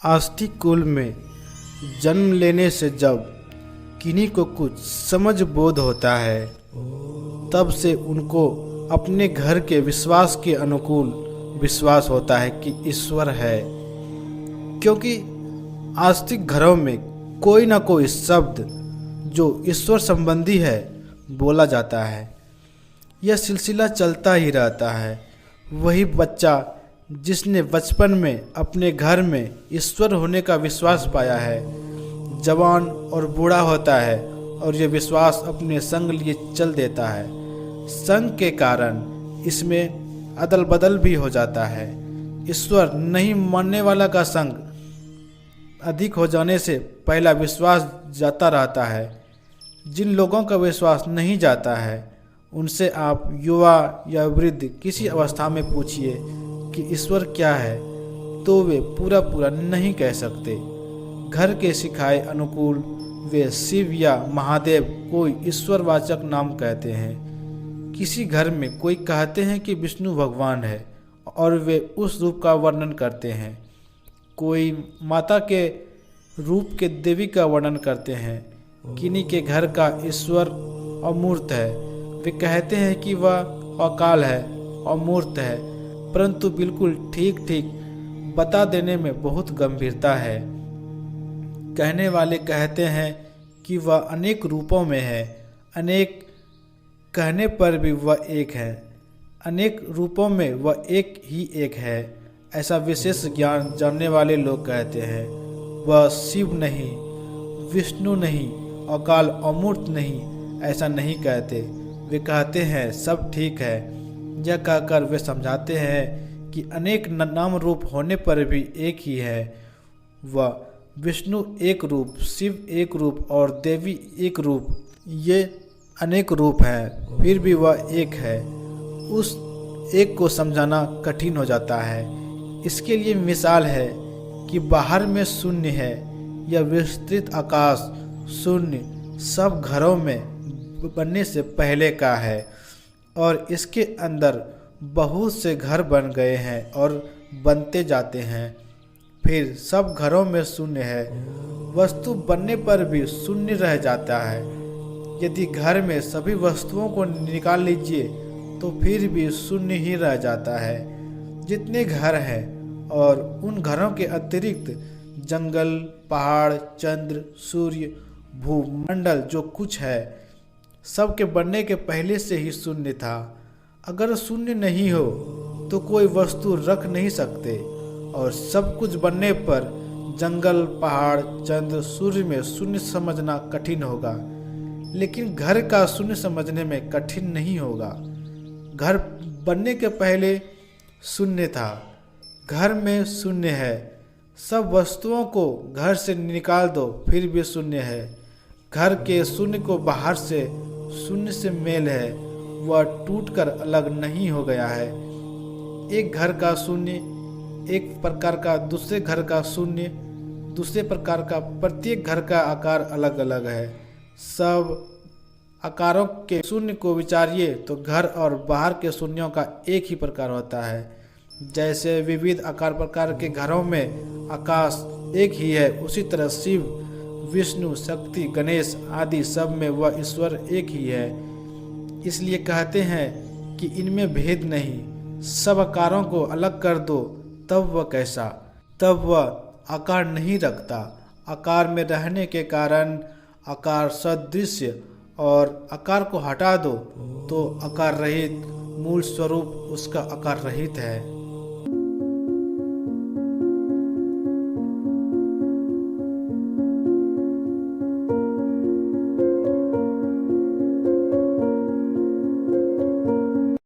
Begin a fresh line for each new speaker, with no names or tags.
आस्तिक कुल में जन्म लेने से जब किन्हीं को कुछ समझ बोध होता है तब से उनको अपने घर के विश्वास के अनुकूल विश्वास होता है कि ईश्वर है, क्योंकि आस्तिक घरों में कोई ना कोई शब्द जो ईश्वर संबंधी है बोला जाता है। यह सिलसिला चलता ही रहता है। वही बच्चा जिसने बचपन में अपने घर में ईश्वर होने का विश्वास पाया है, जवान और बूढ़ा होता है और यह विश्वास अपने संग लिए चल देता है। संग के कारण इसमें अदल बदल भी हो जाता है। ईश्वर नहीं मानने वाला का संग अधिक हो जाने से पहला विश्वास जाता रहता है। जिन लोगों का विश्वास नहीं जाता है उनसे आप युवा या वृद्ध किसी अवस्था में पूछिए कि ईश्वर क्या है, तो वे पूरा नहीं कह सकते। घर के सिखाए अनुकूल वे शिव या महादेव कोई ईश्वरवाचक नाम कहते हैं। किसी घर में कोई कहते हैं कि विष्णु भगवान है और वे उस रूप का वर्णन करते हैं। कोई माता के रूप के देवी का वर्णन करते हैं। किन्हीं के घर का ईश्वर अमूर्त है, वे कहते हैं कि वह अकाल है, अमूर्त है, परंतु बिल्कुल ठीक बता देने में बहुत गंभीरता है। कहने वाले कहते हैं कि वह अनेक रूपों में है, अनेक कहने पर भी वह एक है, अनेक रूपों में वह एक है। ऐसा विशेष ज्ञान जानने वाले लोग कहते हैं। वह शिव नहीं, विष्णु नहीं, अकाल अमूर्त नहीं, ऐसा नहीं कहते। वे कहते हैं सब ठीक है। यह कहकर वे समझाते हैं कि अनेक नाम रूप होने पर भी एक ही है। वह विष्णु एक रूप, शिव एक रूप और देवी एक रूप, ये अनेक रूप हैं, फिर भी वह एक है। उस एक को समझाना कठिन हो जाता है। इसके लिए मिसाल है कि बाहर में शून्य है, यह विस्तृत आकाश शून्य सब घरों में बनने से पहले का है और इसके अंदर बहुत से घर बन गए हैं और बनते जाते हैं। फिर सब घरों में शून्य है, वस्तु बनने पर भी शून्य रह जाता है। यदि घर में सभी वस्तुओं को निकाल लीजिए तो फिर भी शून्य ही रह जाता है। जितने घर हैं और उन घरों के अतिरिक्त जंगल, पहाड़, चंद्र, सूर्य, भूमंडल जो कुछ है, सब के बनने के पहले से ही शून्य था। अगर शून्य नहीं हो तो कोई वस्तु रख नहीं सकते और सब कुछ बनने पर जंगल, पहाड़, चंद्र, सूर्य में शून्य समझना कठिन होगा, लेकिन घर का शून्य समझने में कठिन नहीं होगा। घर बनने के पहले शून्य था, घर में शून्य है। सब वस्तुओं को घर से निकाल दो फिर भी शून्य है। घर के शून्य को बाहर से शून्य से मेल है, वह टूटकर अलग नहीं हो गया है। एक घर का शून्य, एक प्रकार का दूसरे घर का शून्य, दूसरे प्रकार का, प्रत्येक घर का आकार अलग अलग है। सब आकारों के शून्य को विचारिए तो घर और बाहर के शून्यों का एक ही प्रकार होता है। जैसे विविध आकार प्रकार के घरों में आकाश एक ही है, उसी तरह शिव, विष्णु, शक्ति, गणेश आदि सब में वह ईश्वर एक ही है। इसलिए कहते हैं कि इनमें भेद नहीं। सब आकारों को अलग कर दो तब वह कैसा, तब वह आकार नहीं रखता। आकार में रहने के कारण आकार सदृश्य, और आकार को हटा दो तो आकार रहित, मूल स्वरूप उसका आकार रहित है।